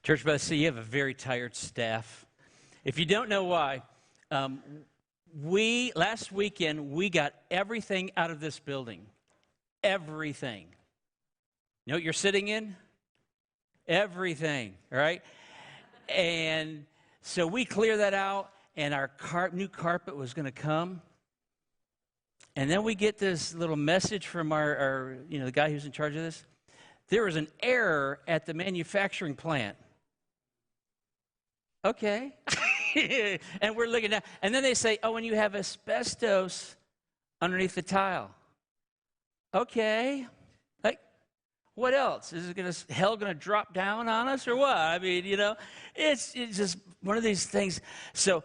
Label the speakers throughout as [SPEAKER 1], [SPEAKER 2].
[SPEAKER 1] Church by the Sea, you have a very tired staff. If you don't know why, last weekend, we got everything out of this building. Everything. You know what you're sitting in? Everything, all right? And so we cleared that out, and our new carpet was going to come. And then we get this little message from our the guy who's in charge of this. There was an error at the manufacturing plant. Okay. And we're looking at, and then they say, oh, and you have asbestos underneath the tile. Okay. Like, what else? Is it hell going to drop down on us or what? I mean, it's just one of these things. So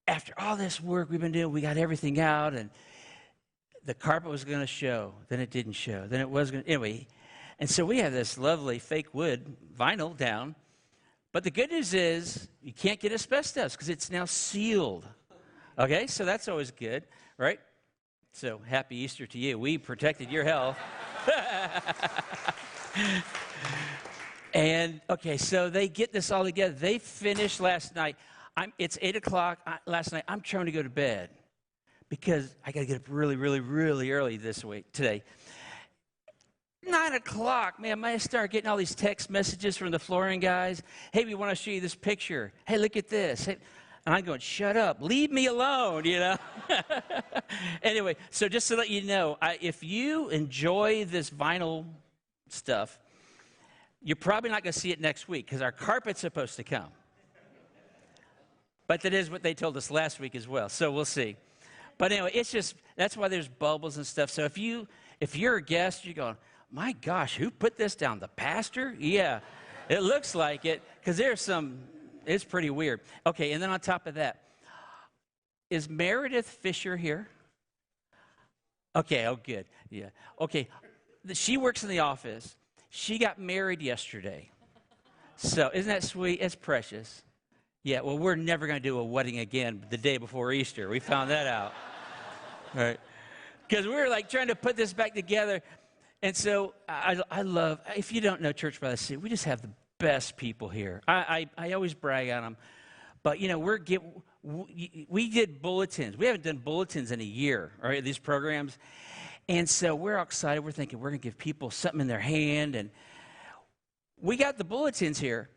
[SPEAKER 1] after all this work we've been doing, we got everything out, and the carpet was going to show. Then it didn't show. Then it was going to, anyway. And so we have this lovely fake wood vinyl down. But the good news is you can't get asbestos because it's now sealed. Okay, so that's always good, right? So happy Easter to you. We protected your health. And, okay, so they get this all together. They finished last night. It's 8 o'clock last night. I'm trying to go to bed because I got to get up really, really, really early today. 9 o'clock, man, I start getting all these text messages from the flooring guys. Hey, we want to show you this picture. Hey, look at this. Hey. And I'm going, shut up. Leave me alone, Anyway, so just to let you know, if you enjoy this vinyl stuff, you're probably not going to see it next week because our carpet's supposed to come. But that is what they told us last week as well, so we'll see. But anyway, that's why there's bubbles and stuff. So if you're a guest, you're going, my gosh, who put this down? The pastor? Yeah, it looks like it, because it's pretty weird. Okay, and then on top of that, is Meredith Fisher here? Okay, oh, good, yeah. Okay, she works in the office. She got married yesterday. So isn't that sweet? It's precious. Yeah, well, we're never going to do a wedding again the day before Easter. We found that out. All right, because we were like trying to put this back together. And so I love, if you don't know Church by the Sea, we just have the best people here. I always brag on them. But, we did bulletins. We haven't done bulletins in a year, all right, these programs. And so we're all excited. We're thinking we're going to give people something in their hand. And we got the bulletins here,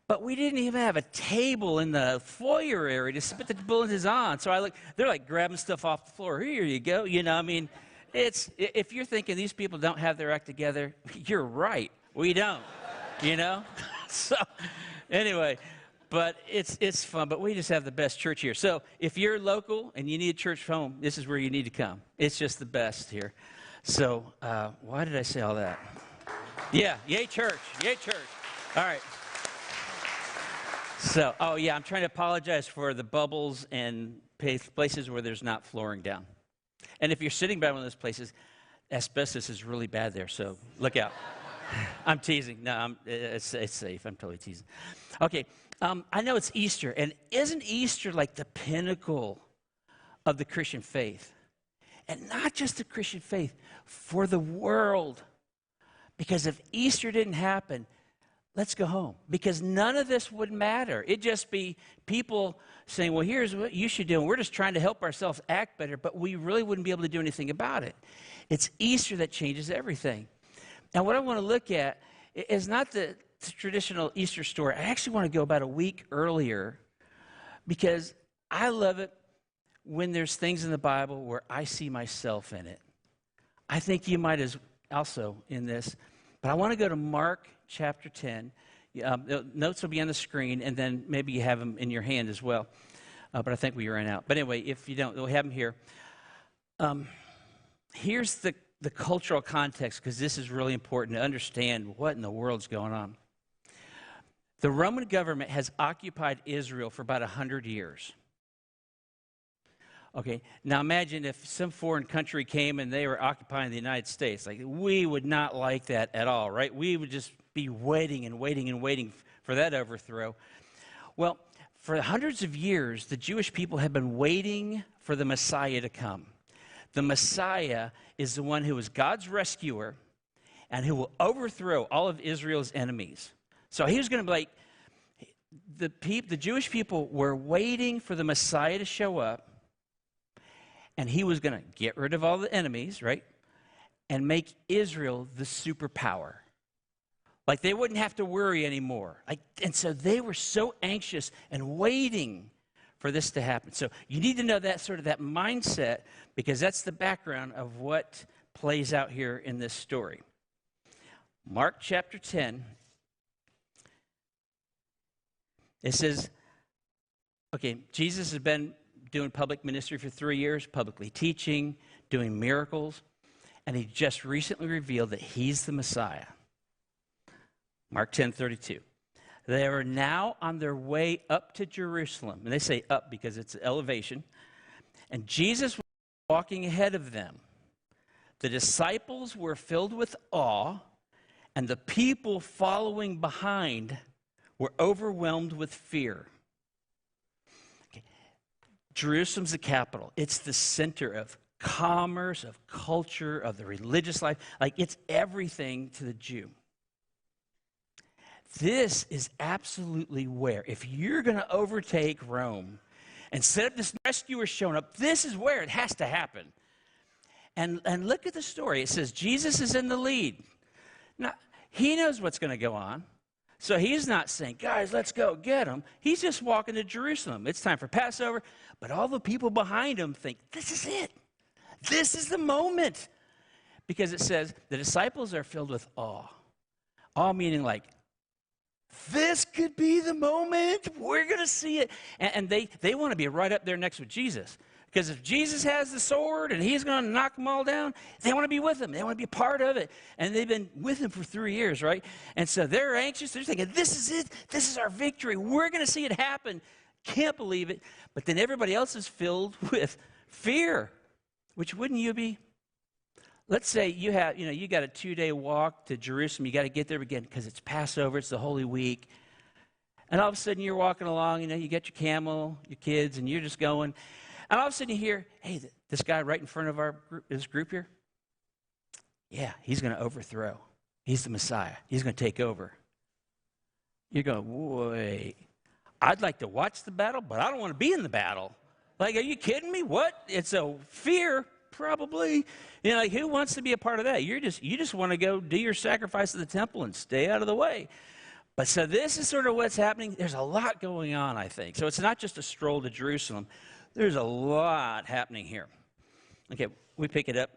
[SPEAKER 1] but we didn't even have a table in the foyer area to put the bulletins on. So they're like grabbing stuff off the floor. Here you go. If you're thinking these people don't have their act together, you're right. We don't, So anyway, but it's fun. But we just have the best church here. So if you're local and you need a church home, this is where you need to come. It's just the best here. So why did I say all that? Yeah, yay church. Yay church. All right. So, I'm trying to apologize for the bubbles and places where there's not flooring down. And if you're sitting by one of those places, asbestos is really bad there, so look out. I'm teasing. No, it's safe. I'm totally teasing. Okay, I know it's Easter, and isn't Easter like the pinnacle of the Christian faith? And not just the Christian faith, for the world. Because if Easter didn't happen, let's go home. Because none of this would matter. It'd just be people saying, well, here's what you should do. And we're just trying to help ourselves act better, but we really wouldn't be able to do anything about it. It's Easter that changes everything. Now, what I want to look at is not the traditional Easter story. I actually want to go about a week earlier because I love it when there's things in the Bible where I see myself in it. I think you might as also in this. But I want to go to Mark chapter 10. The notes will be on the screen, and then maybe you have them in your hand as well. But I think we ran out. But anyway, if you don't, we'll have them here. Here's the cultural context, because this is really important to understand what in the world's going on. The Roman government has occupied Israel for about 100 years. Okay, now imagine if some foreign country came and they were occupying the United States. Like, we would not like that at all, right? We would just be waiting and waiting and waiting for that overthrow. Well, for hundreds of years, the Jewish people have been waiting for the Messiah to come. The Messiah is the one who is God's rescuer and who will overthrow all of Israel's enemies. So he was going to be like, the Jewish people were waiting for the Messiah to show up, and he was going to get rid of all the enemies, right? And make Israel the superpower. Like they wouldn't have to worry anymore. And so they were so anxious and waiting for this to happen. So you need to know that sort of that mindset, because that's the background of what plays out here in this story. Mark chapter 10, it says, okay, Jesus has been doing public ministry for 3 years, publicly teaching, doing miracles, and he just recently revealed that he's the Messiah. Mark 10:32. They are now on their way up to Jerusalem. And they say up because it's elevation. And Jesus was walking ahead of them. The disciples were filled with awe, and the people following behind were overwhelmed with fear. Okay. Jerusalem's the capital. It's the center of commerce, of culture, of the religious life. Like, it's everything to the Jew. This is absolutely where, if you're going to overtake Rome, instead of this rescuer showing up, this is where it has to happen. And look at the story. It says Jesus is in the lead. Now, he knows what's going to go on. So he's not saying, guys, let's go get him. He's just walking to Jerusalem. It's time for Passover. But all the people behind him think, this is it. This is the moment. Because it says the disciples are filled with awe. Awe meaning like, this could be the moment. We're going to see it. And they want to be right up there next with Jesus. Because if Jesus has the sword and he's going to knock them all down, they want to be with him. They want to be a part of it. And they've been with him for 3 years, right? And so they're anxious. They're thinking, this is it. This is our victory. We're going to see it happen. Can't believe it. But then everybody else is filled with fear. Which wouldn't you be? Let's say you got a 2-day walk to Jerusalem. You got to get there again because it's Passover. It's the Holy Week. And all of a sudden you're walking along. You get your camel, your kids, and you're just going. And all of a sudden you hear, hey, this guy right in front of this group here, yeah, he's going to overthrow. He's the Messiah. He's going to take over. You're going, wait, I'd like to watch the battle, but I don't want to be in the battle. Like, are you kidding me? What? It's a fear, probably. Like, who wants to be a part of that? You just want to go do your sacrifice at the temple and stay out of the way. But so this is sort of what's happening. There's a lot going on, I think. So it's not just a stroll to Jerusalem. There's a lot happening here. Okay, we pick it up,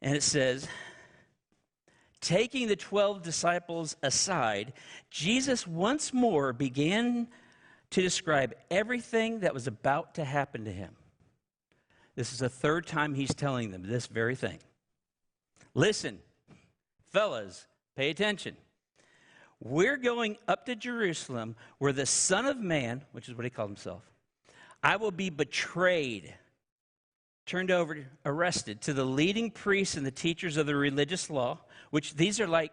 [SPEAKER 1] and it says, taking the 12 disciples aside, Jesus once more began to describe everything that was about to happen to him. This is the third time he's telling them this very thing. Listen, fellas, pay attention. We're going up to Jerusalem where the Son of Man, which is what he called himself, I will be betrayed, turned over, arrested to the leading priests and the teachers of the religious law, which these are like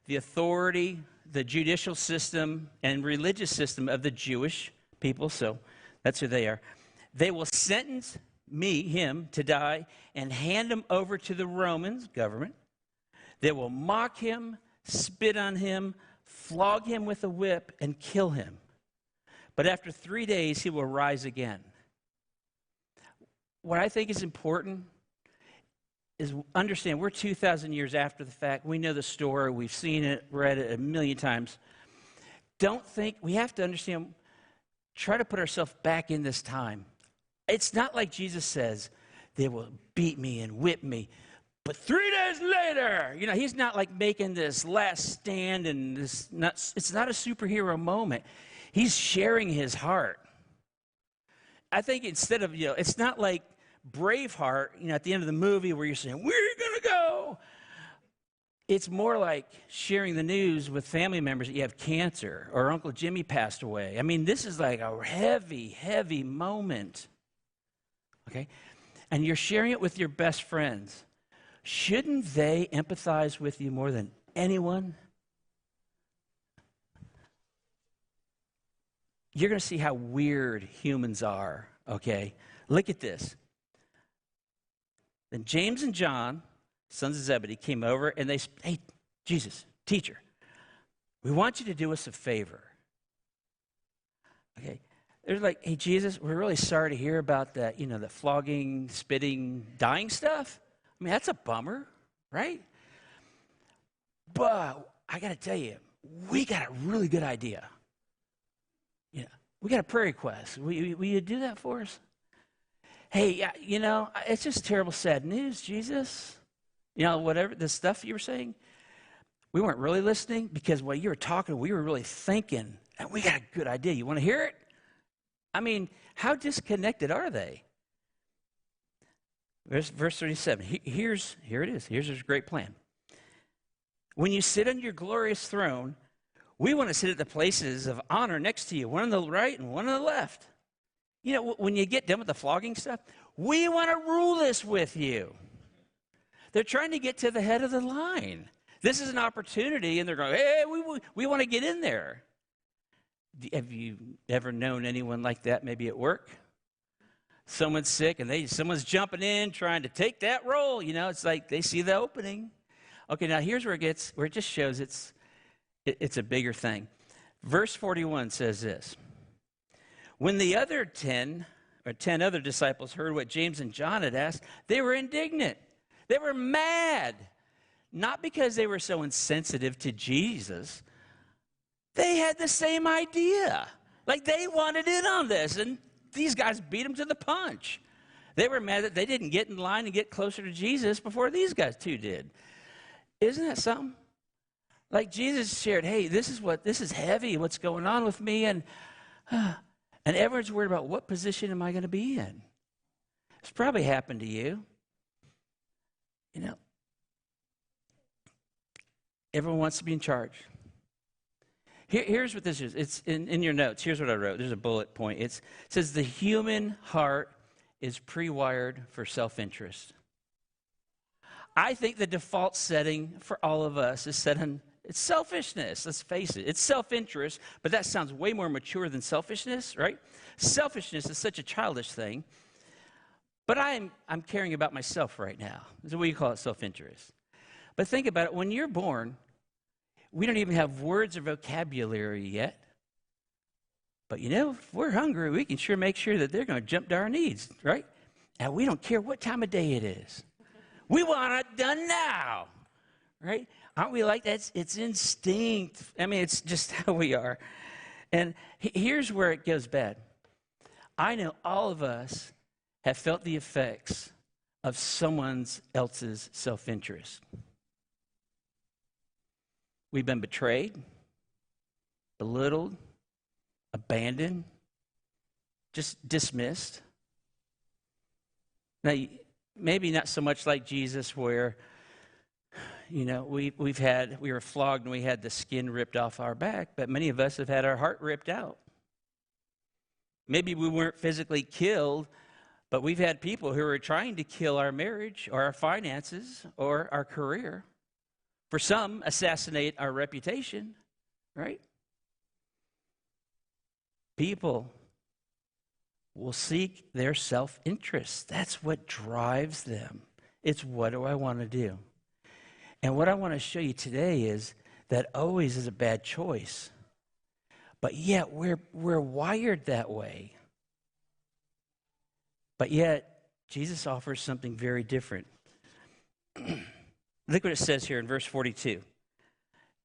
[SPEAKER 1] the authority, the judicial system, and religious system of the Jewish people. So that's who they are. They will sentence him, to die and hand him over to the Romans government. They will mock him, spit on him, flog him with a whip, and kill him. But after 3 days, he will rise again. What I think is important is understand we're 2,000 years after the fact. We know the story. We've seen it, read it a million times. Don't think, we have to understand, try to put ourselves back in this time. It's not like Jesus says, they will beat me and whip me. But 3 days later, he's not like making this last stand and it's not a superhero moment. He's sharing his heart. I think instead of, it's not like Braveheart, at the end of the movie where you're saying, where are you going to go? It's more like sharing the news with family members that you have cancer or Uncle Jimmy passed away. I mean, this is like a heavy, heavy moment. Okay? And you're sharing it with your best friends. Shouldn't they empathize with you more than anyone? You're going to see how weird humans are, okay? Look at this. Then James and John, sons of Zebedee, came over and they said, hey, Jesus, teacher, we want you to do us a favor. Okay. They're like, hey, Jesus, we're really sorry to hear about that, the flogging, spitting, dying stuff. I mean, that's a bummer, right? But I got to tell you, we got a really good idea. We got a prayer request. Will you do that for us? Hey, it's just terrible, sad news, Jesus. Whatever, the stuff you were saying, we weren't really listening because while you were talking, we were really thinking, and we got a good idea. You want to hear it? I mean, how disconnected are they? Verse 37, here it is. Here's his great plan. When you sit on your glorious throne, we want to sit at the places of honor next to you, one on the right and one on the left. When you get done with the flogging stuff, we want to rule this with you. They're trying to get to the head of the line. This is an opportunity, and they're going, hey, we want to get in there. Have you ever known anyone like that, maybe at work? Someone's sick, and someone's jumping in, trying to take that role. It's like they see the opening. Okay, now here's where it just shows it's a bigger thing. Verse 41 says this. When the other 10 other disciples heard what James and John had asked, they were indignant. They were mad. Not because they were so insensitive to Jesus. They had the same idea. Like they wanted in on this, and these guys beat them to the punch. They were mad that they didn't get in line and get closer to Jesus before these guys too did. Isn't that something? Like Jesus shared, hey, this is heavy, what's going on with me, and everyone's worried about what position am I going to be in. It's probably happened to you. Everyone wants to be in charge. Here's what this is. It's in your notes. Here's what I wrote. There's a bullet point. It says the human heart is pre-wired for self-interest. I think the default setting for all of us is set on it's selfishness. Let's face it. It's self-interest, but that sounds way more mature than selfishness, right? Selfishness is such a childish thing. But I'm caring about myself right now. This is what you call it, self-interest. But think about it. When you're born, we don't even have words or vocabulary yet. But if we're hungry, we can sure make sure that they're going to jump to our needs, right? And we don't care what time of day it is. We want it done now, right? Aren't we like that? It's instinct. I mean, it's just how we are. And here's where it goes bad. I know all of us have felt the effects of someone else's self-interest. We've been betrayed, belittled, abandoned, just dismissed. Now, maybe not so much like Jesus where, we were flogged and we had the skin ripped off our back, but many of us have had our heart ripped out. Maybe we weren't physically killed, but we've had people who are trying to kill our marriage or our finances or our career. For some, assassinate our reputation, right? People will seek their self-interest. That's what drives them. It's what do I want to do? And what I want to show you today is that always is a bad choice. But yet we're wired that way. But yet Jesus offers something very different. Look what it says here in verse 42.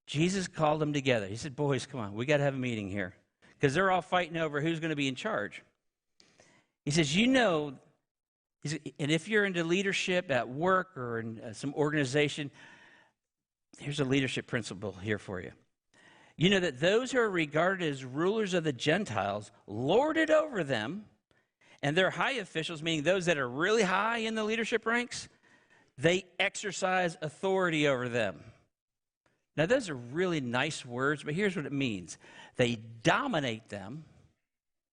[SPEAKER 1] Jesus called them together. He said, boys, come on, we got to have a meeting here. Because they're all fighting over who's going to be in charge. He says, and if you're into leadership at work or in some organization, here's a leadership principle here for you. You know that those who are regarded as rulers of the Gentiles lord it over them, and their high officials, meaning those that are really high in the leadership ranks, they exercise authority over them. Now, those are really nice words, but here's what it means. They dominate them,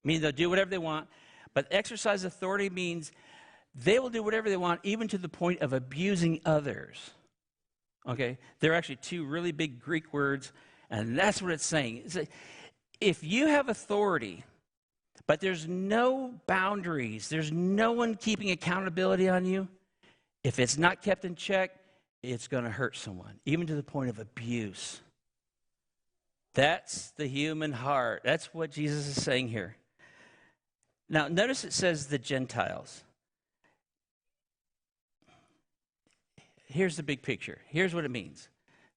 [SPEAKER 1] meaning they'll do whatever they want, but exercise authority means they will do whatever they want, even to the point of abusing others. Okay? They're actually two really big Greek words, and that's what it's saying. It's like, if you have authority, but there's no boundaries, there's no one keeping accountability on you, if it's not kept in check, it's going to hurt someone, even to the point of abuse. That's the human heart. That's what Jesus is saying here. Now, notice it says the Gentiles. Here's the big picture. Here's what it means.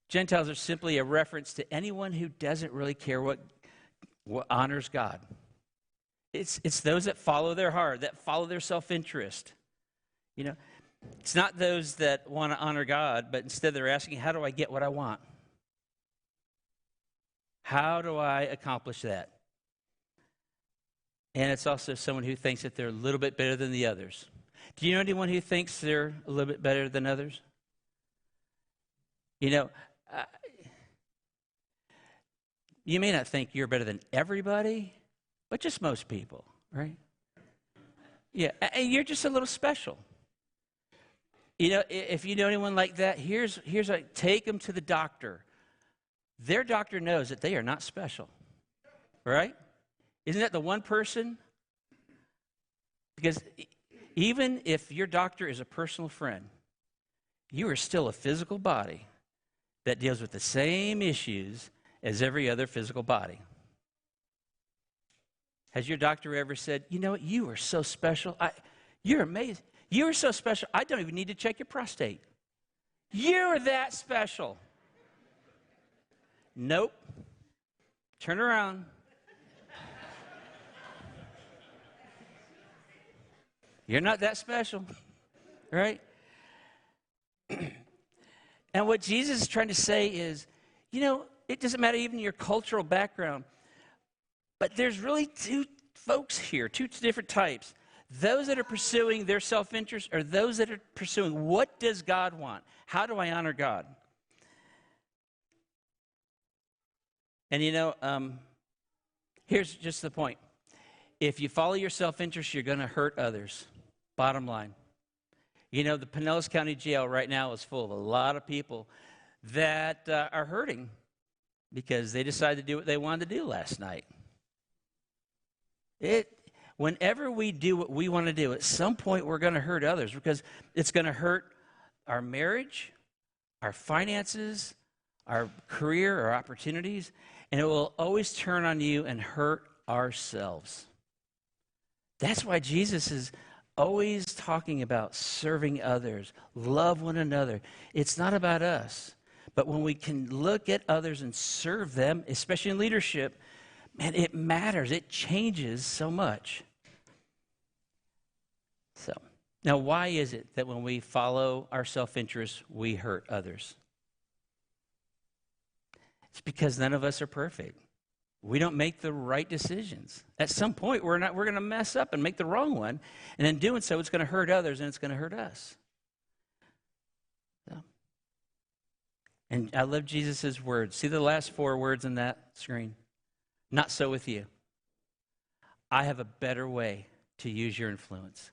[SPEAKER 1] Gentiles are simply a reference to anyone who doesn't really care what honors God. It's those that follow their heart, that follow their self-interest. You know, it's not those that want to honor God, but instead they're asking, how do I get what I want? How do I accomplish that? And it's also someone who thinks that they're a little bit better than the others. Do you know anyone who thinks they're a little bit better than others? You know, you may not think you're better than everybody, but just most people, right? Yeah, and you're just a little special. You know, if you know anyone like that, here's like, take them to the doctor. Their doctor knows that they are not special, right? Isn't that the one person? Because even if your doctor is a personal friend, you are still a physical body that deals with the same issues as every other physical body. Has your doctor ever said, you know what, you are so special. You're amazing. You are so special, I don't even need to check your prostate. You're that special. Nope. Turn around. You're not that special, right? And what Jesus is trying to say is, you know, it doesn't matter even your cultural background, but there's really two folks here, two different types. Those that are pursuing their self-interest or those that are pursuing what does God want? How do I honor God? And you know, here's just the point. If you follow your self-interest, you're going to hurt others. Bottom line. You know, the Pinellas County Jail right now is full of a lot of people that are hurting because they decided to do what they wanted to do last night. Whenever we do what we want to do, at some point we're going to hurt others because it's going to hurt our marriage, our finances, our career, our opportunities, and it will always turn on you and hurt ourselves. That's why Jesus is always talking about serving others, love one another. It's not about us, but when we can look at others and serve them, especially in leadership, man, it matters. It changes so much. So, now why is it that when we follow our self-interest, we hurt others? It's because none of us are perfect. We don't make the right decisions. At some point, we're going to mess up and make the wrong one, and in doing so, it's going to hurt others and it's going to hurt us. So, and I love Jesus' words. See the last 4 words on that screen? Not so with you. I have a better way to use your influence.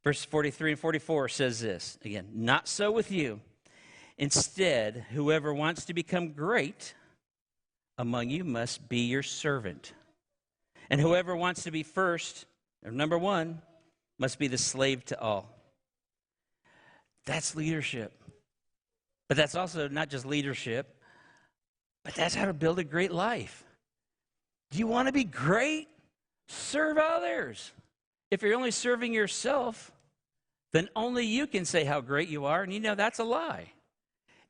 [SPEAKER 1] Verse 43 and 44 says this, again, not so with you. Instead, whoever wants to become great among you must be your servant. And whoever wants to be first, or number one, must be the slave to all. That's leadership. But that's also not just leadership, but that's how to build a great life. Do you want to be great? Serve others. If you're only serving yourself, then only you can say how great you are, and you know that's a lie.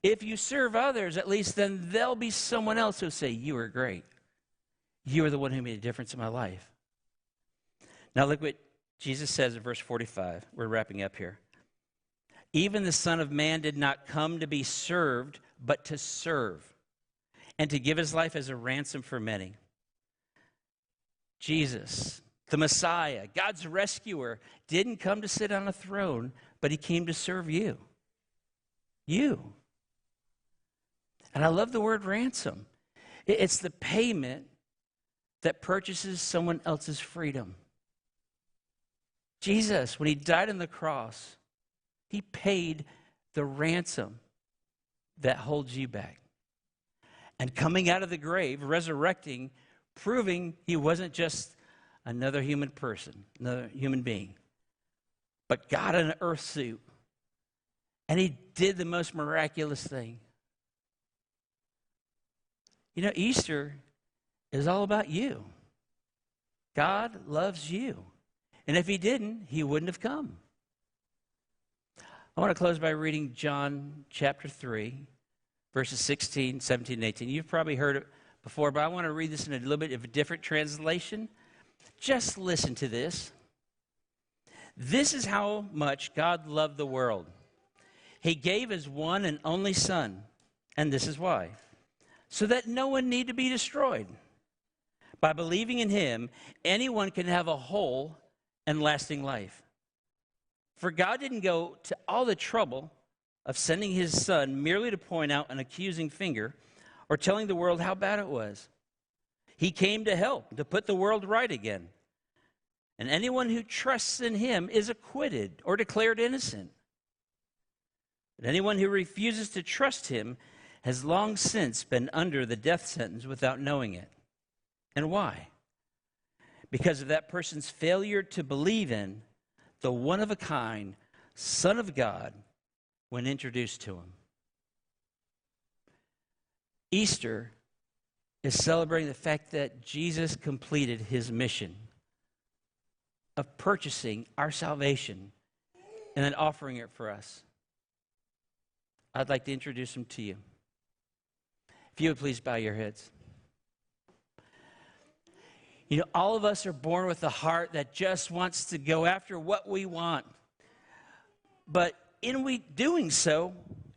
[SPEAKER 1] If you serve others, at least then there'll be someone else who'll say, you are great. You are the one who made a difference in my life. Now look what Jesus says in verse 45. We're wrapping up here. Even the Son of Man did not come to be served, but to serve, and to give his life as a ransom for many. Jesus, the Messiah, God's rescuer, didn't come to sit on a throne, but he came to serve you. You. And I love the word ransom. It's the payment that purchases someone else's freedom. Jesus, when he died on the cross, he paid the ransom that holds you back. And coming out of the grave, resurrecting, proving he wasn't just another human person, another human being, but God in an earth suit. And he did the most miraculous thing. Easter is all about you. God loves you. And if he didn't, he wouldn't have come. I want to close by reading John chapter 3, verses 16, 17, and 18. You've probably heard it before, but I want to read this in a little bit of a different translation. Just listen to this. This is how much God loved the world. He gave his one and only Son, and this is why. So that no one need to be destroyed. By believing in him, anyone can have a whole and lasting life. For God didn't go to all the trouble of sending his Son merely to point out an accusing finger or telling the world how bad it was. He came to help, to put the world right again. And anyone who trusts in him is acquitted or declared innocent. But anyone who refuses to trust him has long since been under the death sentence without knowing it. And why? Because of that person's failure to believe in the one-of-a-kind Son of God when introduced to him. Easter is celebrating the fact that Jesus completed his mission of purchasing our salvation and then offering it for us. I'd like to introduce him to you. If you would please bow your heads. All of us are born with a heart that just wants to go after what we want. But in doing so,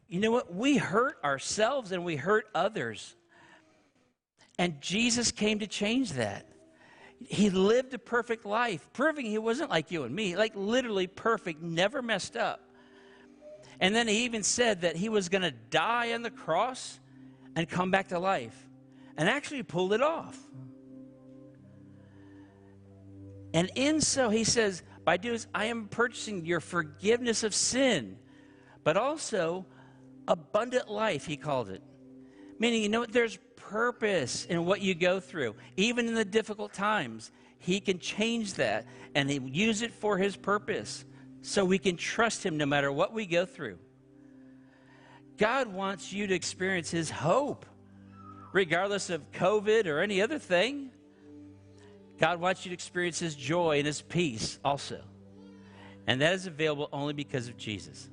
[SPEAKER 1] you know what? We hurt ourselves and we hurt others. And Jesus came to change that. He lived a perfect life, proving he wasn't like you and me, like literally perfect, never messed up. And then he even said that he was going to die on the cross and come back to life. And actually pulled it off. And in so, he says, by doing this, I am purchasing your forgiveness of sin, but also abundant life, he called it. Meaning, there's purpose in what you go through. Even in the difficult times, he can change that and he use it for his purpose so we can trust him no matter what we go through. God wants you to experience his hope, regardless of COVID or any other thing. God wants you to experience his joy and his peace also. And that is available only because of Jesus.